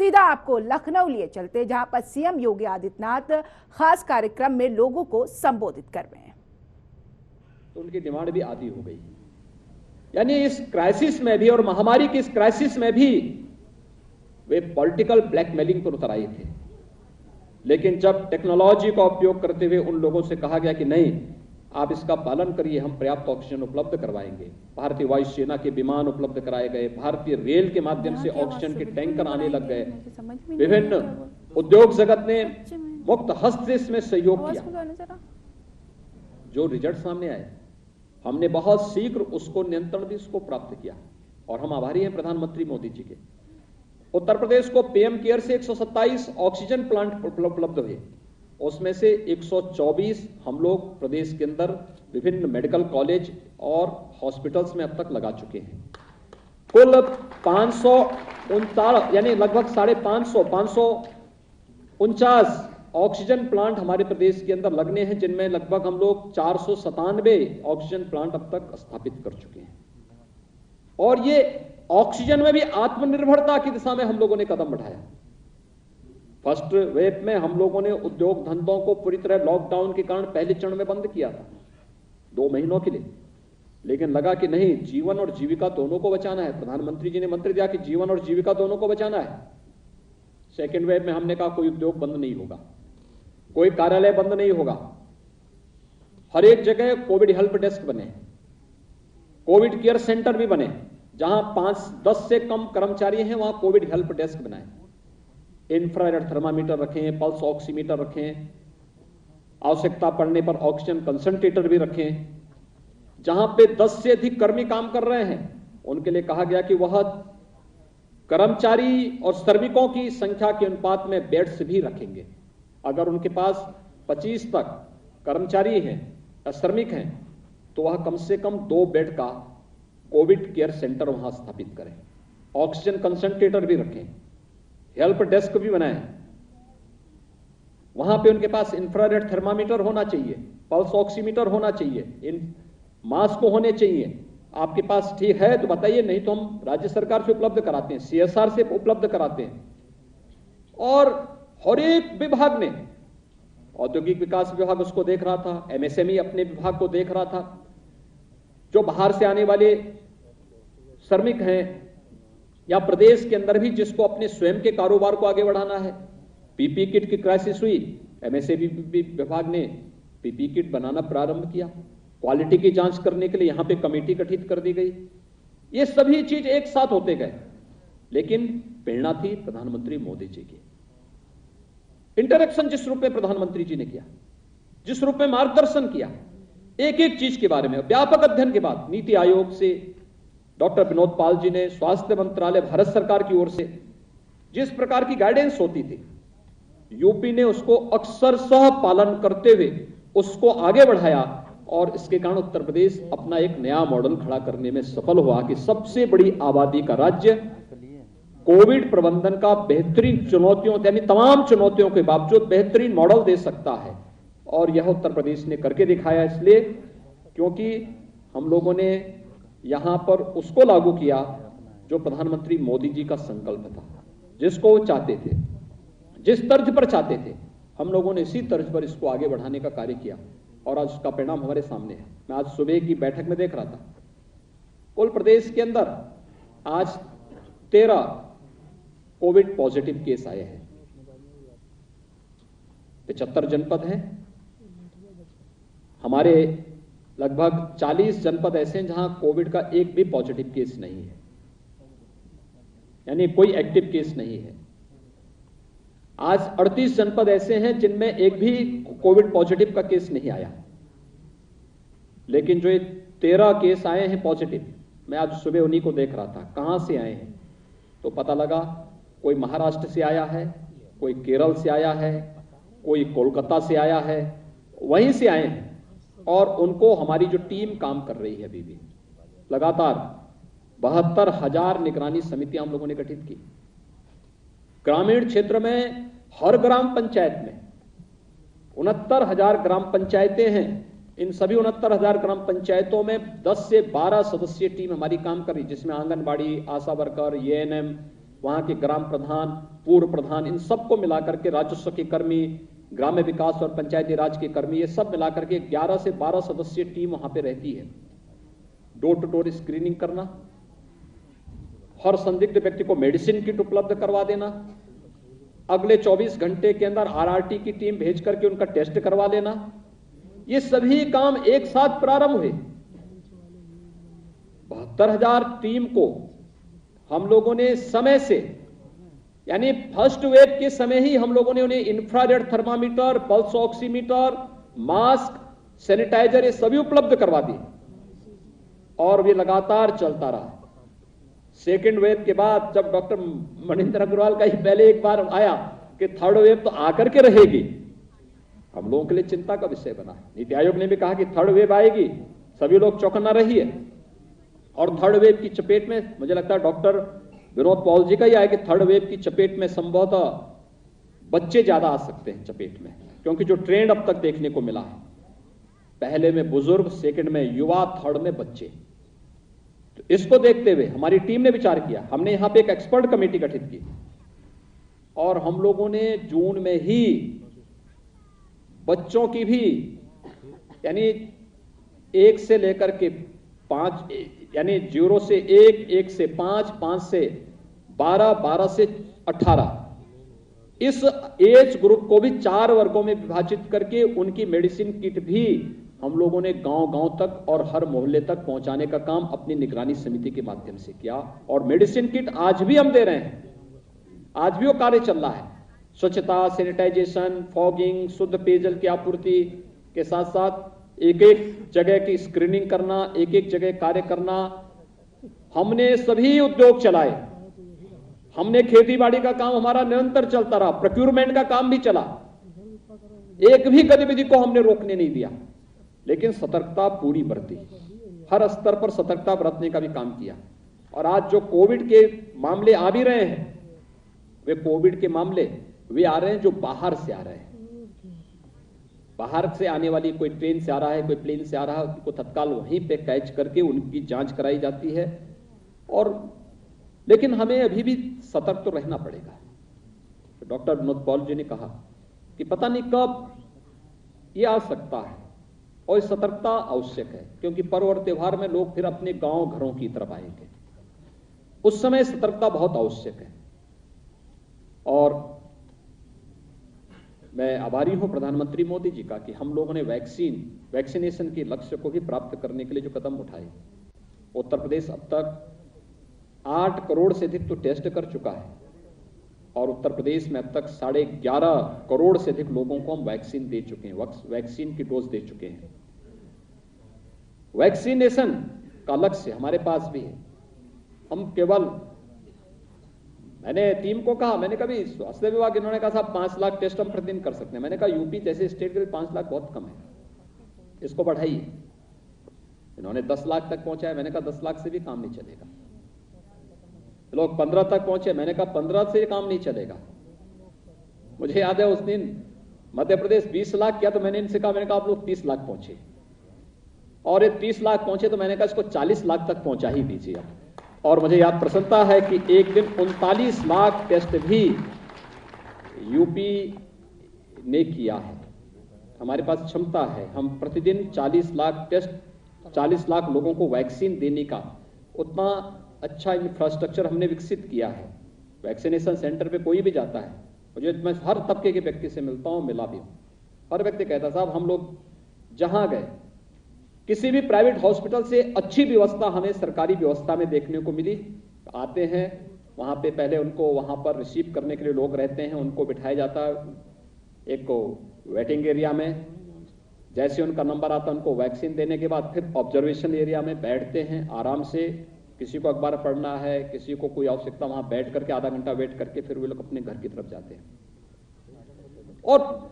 सीधा आपको लखनऊ लिए चलते, जहां पर सीएम योगी आदित्यनाथ खास कार्यक्रम में लोगों को संबोधित कर रहे हैं। तो उनकी डिमांड भी आधी हो गई। यानी इस क्राइसिस में भी और महामारी की इस क्राइसिस में भी वे पॉलिटिकल ब्लैकमेलिंग पर उतर आए थे। लेकिन जब टेक्नोलॉजी का उपयोग करते हुए उन लोगों से कहा गया कि नहीं, आप इसका पालन करिए, हम पर्याप्त ऑक्सीजन उपलब्ध करवाएंगे, भारतीय वायुसेना के विमान उपलब्ध कराए गए, भारतीय रेल के माध्यम से ऑक्सीजन के टैंकर आने लग गए, विभिन्न उद्योग जगत ने मुक्त हस्त से इसमें सहयोग किया। जो रिजल्ट सामने आए, हमने बहुत शीघ्र उसको नियंत्रण भी उसको प्राप्त किया और हम आभारी हैं प्रधानमंत्री मोदी जी के। उत्तर प्रदेश को पीएम केयर से 127 ऑक्सीजन प्लांट उपलब्ध हुए, उसमें से 124 हम लोग प्रदेश के अंदर विभिन्न मेडिकल कॉलेज और हॉस्पिटल्स में अब तक लगा चुके हैं। कुल 549 यानी लगभग 549 ऑक्सीजन प्लांट हमारे प्रदेश के अंदर लगने हैं, जिनमें लगभग हम लोग 497 ऑक्सीजन प्लांट अब तक स्थापित कर चुके हैं। और ये ऑक्सीजन में भी आत्मनिर्भरता की दिशा में हम लोगों ने कदम बढ़ाया। फर्स्ट वेव में हम लोगों ने उद्योग धंधों को पूरी तरह लॉकडाउन के कारण पहले चरण में बंद किया था 2 महीनों के लिए, लेकिन लगा कि नहीं, जीवन और जीविका दोनों को बचाना है। प्रधानमंत्री जी ने मंत्र दिया कि जीवन और जीविका दोनों को बचाना है। सेकेंड वेव में हमने कहा कोई उद्योग बंद नहीं होगा, कोई कार्यालय बंद नहीं होगा, हर एक जगह कोविड हेल्प डेस्क बने, कोविड केयर सेंटर भी बने, जहां 5-10 से कम कर्मचारी हैं वहां कोविड हेल्प डेस्क बनाए, इंफ्रारेड थर्मामीटर रखें, पल्स ऑक्सीमीटर रखें, आवश्यकता पड़ने पर ऑक्सीजन कंसंट्रेटर भी रखें। जहां पे 10 से अधिक कर्मी काम कर रहे हैं उनके लिए कहा गया कि वह कर्मचारी और श्रमिकों की संख्या के अनुपात में बेड्स भी रखेंगे। अगर उनके पास 25 तक कर्मचारी हैं या श्रमिक हैं तो वह कम से कम 2 बेड का कोविड केयर सेंटर वहां स्थापित करें, ऑक्सीजन कंसंट्रेटर भी रखें, हेल्प डेस्क भी बनाएं। वहां पे उनके पास इंफ्रारेड थर्मामीटर होना चाहिए, पल्स ऑक्सीमीटर होना चाहिए, इन मास्क होने चाहिए। आपके पास ठीक है तो बताइए, नहीं तो हम राज्य सरकार से उपलब्ध कराते हैं, सीएसआर से उपलब्ध कराते हैं। और हर एक विभाग ने, औद्योगिक विकास विभाग उसको देख रहा था, एमएसएमई अपने विभाग को देख रहा था, जो बाहर से आने वाले श्रमिक हैं या प्रदेश के अंदर भी जिसको अपने स्वयं के कारोबार को आगे बढ़ाना है। पीपी किट की क्राइसिस हुई, एमएसएमई विभाग ने पीपी किट बनाना प्रारंभ किया, क्वालिटी की जांच करने के लिए यहां पे कमेटी गठित कर दी गई। ये सभी चीज एक साथ होते गए, लेकिन प्रेरणा थी प्रधानमंत्री मोदी जी की। इंटरेक्शन जिस रूप में प्रधानमंत्री जी ने किया, जिस रूप में मार्गदर्शन किया, एक एक चीज के बारे में व्यापक अध्ययन के बाद नीति आयोग से डॉक्टर विनोद पाल जी ने, स्वास्थ्य मंत्रालय भारत सरकार की ओर से जिस प्रकार की गाइडेंस होती थी, यूपी ने उसको अक्षरशः पालन करते हुए उसको आगे बढ़ाया और इसके कारण उत्तर प्रदेश अपना एक नया मॉडल खड़ा करने में सफल हुआ कि सबसे बड़ी आबादी का राज्य कोविड प्रबंधन का बेहतरीन चुनौतियों यानी तमाम चुनौतियों के बावजूद बेहतरीन मॉडल दे सकता है। और यह उत्तर प्रदेश ने करके दिखाया, इसलिए क्योंकि हम लोगों ने यहां पर उसको लागू किया जो प्रधानमंत्री मोदी जी का संकल्प था, जिसको वो चाहते थे, जिस तर्ज पर चाहते थे, हम लोगों ने इसी तर्ज पर इसको आगे बढ़ाने का कार्य किया और आज उसका परिणाम हमारे सामने है। मैं आज सुबह की बैठक में देख रहा था, कुल प्रदेश के अंदर आज 13 कोविड पॉजिटिव केस आए हैं, 75 जनपद हैं। हमारे लगभग 40 जनपद ऐसे हैं जहां कोविड का एक भी पॉजिटिव केस नहीं है, यानी कोई एक्टिव केस नहीं है। आज 38 जनपद ऐसे हैं जिनमें एक भी कोविड पॉजिटिव का केस नहीं आया, लेकिन जो ये 13 केस आए हैं पॉजिटिव, मैं आज सुबह उन्हीं को देख रहा था। कहां से आए हैं तो पता लगा कोई महाराष्ट्र से आया है, कोई केरल से आया है, कोई कोलकाता से आया है, वहीं से आए हैं। और उनको हमारी जो टीम काम कर रही है, अभी भी लगातार 72,000 निगरानी समितियां हम लोगों ने गठित की। ग्रामीण क्षेत्र में हर ग्राम पंचायत में 69,000 ग्राम पंचायतें हैं। इन सभी 69,000 ग्राम पंचायतों में 10 से 12 सदस्यीय टीम हमारी काम कर रही है, जिसमें आंगनबाड़ी, आशा वर्कर, एएनएम वहां के ग्राम प्रधान, पूर्व प्रधान, इन सबको मिलाकर के राजस्व के कर्मी, ग्राम्य विकास और पंचायती राज के कर्मी, ये सब मिलाकर के 11 से 12 सदस्यीय टीम वहां पे रहती है। डोर टू डोर स्क्रीनिंग करना, हर संदिग्ध व्यक्ति को मेडिसिन किट उपलब्ध करवा देना, अगले 24 घंटे के अंदर आरआरटी की टीम भेज करके उनका टेस्ट करवा लेना, ये सभी काम एक साथ प्रारंभ हुए। 72,000 टीम को हम लोगों ने समय से, यानी फर्स्ट वेव के समय ही हम लोगों ने उन्हें infrared thermometer, pulse oximeter, mask, sanitizer, ये सभी उपलब्ध करवा दिए और वे लगातार चलता रहा। सेकेंड वेव के बाद जब डॉक्टर मणिंदर अग्रवाल का ही पहले एक बार आया कि थर्ड वेव तो आकर के रहेगी, हम लोगों के लिए चिंता का विषय बना। नीति आयोग ने भी कहा कि थर्ड वेव आएगी, सभी लोग चौकन्ना रहिए। और थर्ड वेव की चपेट में मुझे लगता है डॉक्टर विनोद पॉल जी का ही आया कि थर्ड वेव की चपेट में संभवतः बच्चे ज्यादा आ सकते हैं चपेट में, क्योंकि जो ट्रेंड अब तक देखने को मिला है, पहले में बुजुर्ग, सेकंड में युवा, थर्ड में बच्चे। तो इसको देखते हुए हमारी टीम ने विचार किया, हमने यहां पे एक एक्सपर्ट कमेटी गठित की और हम लोगों ने जून में ही बच्चों की भी, यानी 1 से लेकर के 5, यानी 0 से 1, 1 से 5, 5 से 12, 12 से 18, इस एज ग्रुप को भी 4 वर्गों में विभाजित करके उनकी मेडिसिन किट भी हम लोगों ने गांव-गांव तक और हर मोहल्ले तक पहुंचाने का काम अपनी निगरानी समिति के माध्यम से किया। और मेडिसिन किट आज भी हम दे रहे हैं, आज भी वो कार्य चल रहा है। स्वच्छता, सैनिटाइजेशन, फॉगिंग, शुद्ध पेयजल की आपूर्ति के साथ साथ एक एक जगह की स्क्रीनिंग करना, एक एक जगह कार्य करना। हमने सभी उद्योग चलाए, हमने खेती बाड़ी का काम हमारा निरंतर चलता रहा, प्रोक्यूरमेंट का काम भी चला, एक भी गतिविधि को हमने रोकने नहीं दिया, लेकिन सतर्कता पूरी बरती, हर स्तर पर सतर्कता बरतने का भी काम किया। और आज जो कोविड के मामले आ भी रहे हैं, वे कोविड के मामले वे आ रहे हैं जो बाहर से आ रहे हैं। बाहर से आने वाली, कोई ट्रेन से आ रहा है, कोई प्लेन से आ रहा है, उनको तत्काल वहीं पे कैच करके उनकी जांच कराई जाती है। और लेकिन हमें अभी भी सतर्क तो रहना पड़ेगा। तो डॉक्टर विनोद पॉल जी ने कहा कि पता नहीं कब ये आ सकता है और सतर्कता आवश्यक है, क्योंकि पर्व और त्योहार में लोग फिर अपने गांव घरों की तरफ आएंगे, उस समय सतर्कता बहुत आवश्यक है। और मैं आभारी हूं प्रधानमंत्री मोदी जी का कि हम लोगों ने वैक्सीनेशन के लक्ष्य को भी प्राप्त करने के लिए जो कदम उठाए। उत्तर प्रदेश अब तक 8 करोड़ से अधिक तो टेस्ट कर चुका है और उत्तर प्रदेश में अब तक 11.5 करोड़ से अधिक लोगों को हम वैक्सीन दे चुके हैं, वैक्सीन की डोज दे चुके हैं। वैक्सीनेशन का लक्ष्य हमारे पास भी है। हम केवल, मैंने टीम को कहा, मैंने कभी स्वास्थ्य विभाग, इन्होंने कहा साहब 5 लाख टेस्ट हम प्रतिदिन कर सकते हैं। मैंने कहा यूपी जैसे स्टेट के लिए 5 लाख बहुत कम है, इसको बढ़ाइए। इन्होंने 10 लाख तक पहुंचा है, मैंने कहा 10 लाख से भी काम नहीं चलेगा। लोग 15 तक पहुंचे, मैंने कहा 15 से काम नहीं चलेगा। मुझे याद है उस दिन मध्य प्रदेश 20 लाख किया तो मैंने इनसे कहा, मैंने कहा आप लोग 30 लाख पहुंचे, और ये 30 लाख पहुंचे तो मैंने कहा इसको 40 लाख तक पहुंचा ही दीजिए आप। और मुझे याद प्रसन्नता है कि एक दिन 39 लाख टेस्ट भी यूपी ने किया है। हमारे पास क्षमता है, हम प्रतिदिन 40 लाख टेस्ट, 40 लाख लोगों को वैक्सीन देने का उतना अच्छा इंफ्रास्ट्रक्चर हमने विकसित किया है। वैक्सीनेशन सेंटर पे कोई भी जाता है, मुझे, मैं हर तबके के व्यक्ति से मिलता हूं, मिला भी हूं, हर व्यक्ति कहता साहब हम लोग जहां गए, किसी भी प्राइवेट हॉस्पिटल से अच्छी व्यवस्था हमें सरकारी व्यवस्था में देखने को मिली। आते हैं वहां पे, पहले उनको वहां पर रिसीव करने के लिए लोग रहते हैं, उनको बिठाया जाता है एक वेटिंग एरिया में, जैसे उनका नंबर आता है उनको वैक्सीन देने के बाद फिर ऑब्जर्वेशन एरिया में बैठते हैं आराम से। किसी को अखबार पढ़ना है, किसी को कोई आवश्यकता, वहां बैठ करके आधा घंटा वेट करके फिर वे लोग अपने घर की तरफ जाते हैं। और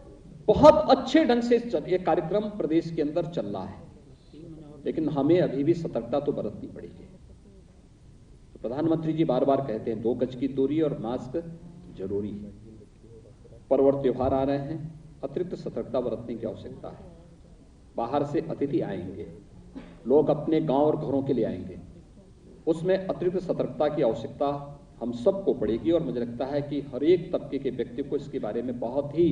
बहुत अच्छे ढंग से ये कार्यक्रम प्रदेश के अंदर चल रहा है, लेकिन हमें अभी भी सतर्कता तो बरतनी पड़ेगी। तो प्रधानमंत्री जी बार बार कहते हैं 2 गज की दूरी और मास्क जरूरी है। पर्व और त्योहार आ रहे हैं, अतिरिक्त सतर्कता बरतने की आवश्यकता है। बाहर से अतिथि आएंगे, लोग अपने गांव और घरों के लिए आएंगे, उसमें अतिरिक्त सतर्कता की आवश्यकता हम सबको पड़ेगी और मुझे लगता है कि हर एक तबके के व्यक्ति को इसके बारे में बहुत ही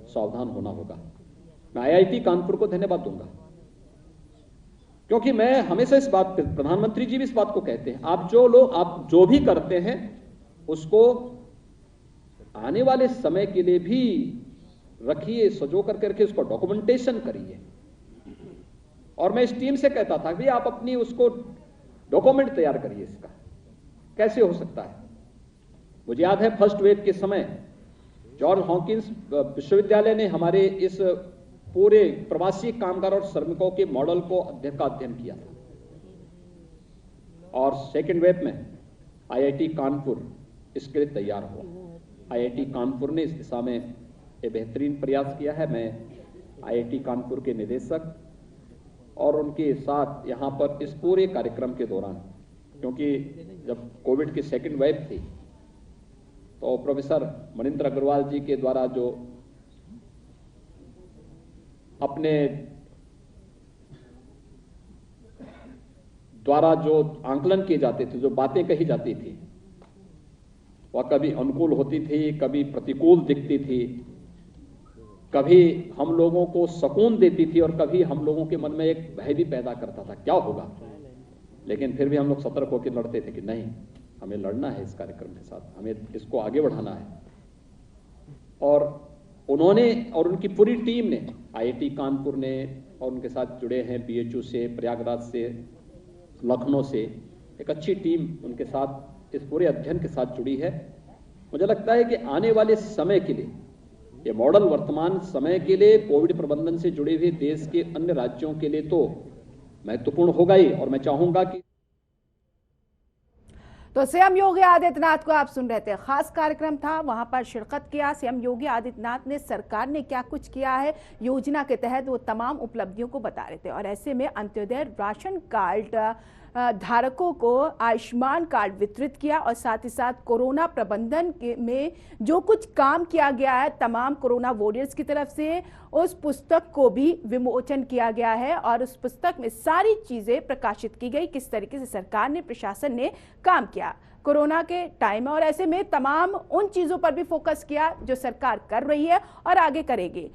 सावधान होना होगा। मैं आईआईटी कानपुर को धन्यवाद दूंगा, क्योंकि मैं हमेशा इस बात पे, प्रधानमंत्री जी भी इस बात को कहते हैं, आप जो भी करते हैं उसको आने वाले समय के लिए भी रखिए, सजो करके रखिए, उसको डॉक्यूमेंटेशन करिए। और मैं इस टीम से कहता था कि आप अपनी उसको डॉक्यूमेंट तैयार करिए। इसका कैसे हो सकता है? मुझे याद है फर्स्ट वेव के समय जॉर्ज हॉकिंस विश्वविद्यालय ने हमारे इस पूरे प्रवासी कामगार और श्रमिकों के मॉडल को अध्ययन किया था, और सेकेंड वेव में आईआईटी कानपुर इसके लिए तैयार हुआ। आईआईटी कानपुर ने इस दिशा में एक बेहतरीन प्रयास किया है। मैं आईआईटी कानपुर के निदेशक और उनके साथ यहाँ पर इस पूरे कार्यक्रम के दौरान, क्योंकि जब कोविड की सेकेंड वेव थी तो प्रोफेसर मनिंदर अग्रवाल जी के द्वारा जो अपने द्वारा जो आंकलन किए जाते थे, जो बातें कही जाती थी, वह कभी अनुकूल होती थी, कभी प्रतिकूल दिखती थी, कभी हम लोगों को सुकून देती थी और कभी हम लोगों के मन में एक भय भी पैदा करता था क्या होगा। लेकिन फिर भी हम लोग सतर्क होकर लड़ते थे कि नहीं, हमें लड़ना है इस कार्यक्रम के साथ, हमें इसको आगे बढ़ाना है। और उन्होंने और उनकी पूरी टीम ने, आईआईटी कानपुर ने और उनके साथ जुड़े हैं बीएचयू से, प्रयागराज से, लखनऊ से, एक अच्छी टीम उनके साथ इस पूरे अध्ययन के साथ जुड़ी है। मुझे लगता है कि आने वाले समय के लिए ये मॉडल वर्तमान समय के लिए कोविड प्रबंधन से जुड़े हुए देश के अन्य राज्यों के लिए तो महत्वपूर्ण होगा ही। और मैं चाहूंगा कि तो सीएम योगी आदित्यनाथ को आप सुन रहे थे, खास कार्यक्रम था, वहां पर शिरकत किया सीएम योगी आदित्यनाथ ने। सरकार ने क्या कुछ किया है योजना के तहत, वो तमाम उपलब्धियों को बता रहे थे। और ऐसे में अंत्योदय राशन कार्ड धारकों को आयुष्मान कार्ड वितरित किया और साथ ही साथ कोरोना प्रबंधन में जो कुछ काम किया गया है तमाम कोरोना वॉरियर्स की तरफ से, उस पुस्तक को भी विमोचन किया गया है। और उस पुस्तक में सारी चीजें प्रकाशित की गई, किस तरीके से सरकार ने, प्रशासन ने काम किया कोरोना के टाइम में। और ऐसे में तमाम उन चीजों पर भी फोकस किया जो सरकार कर रही है और आगे करेगी।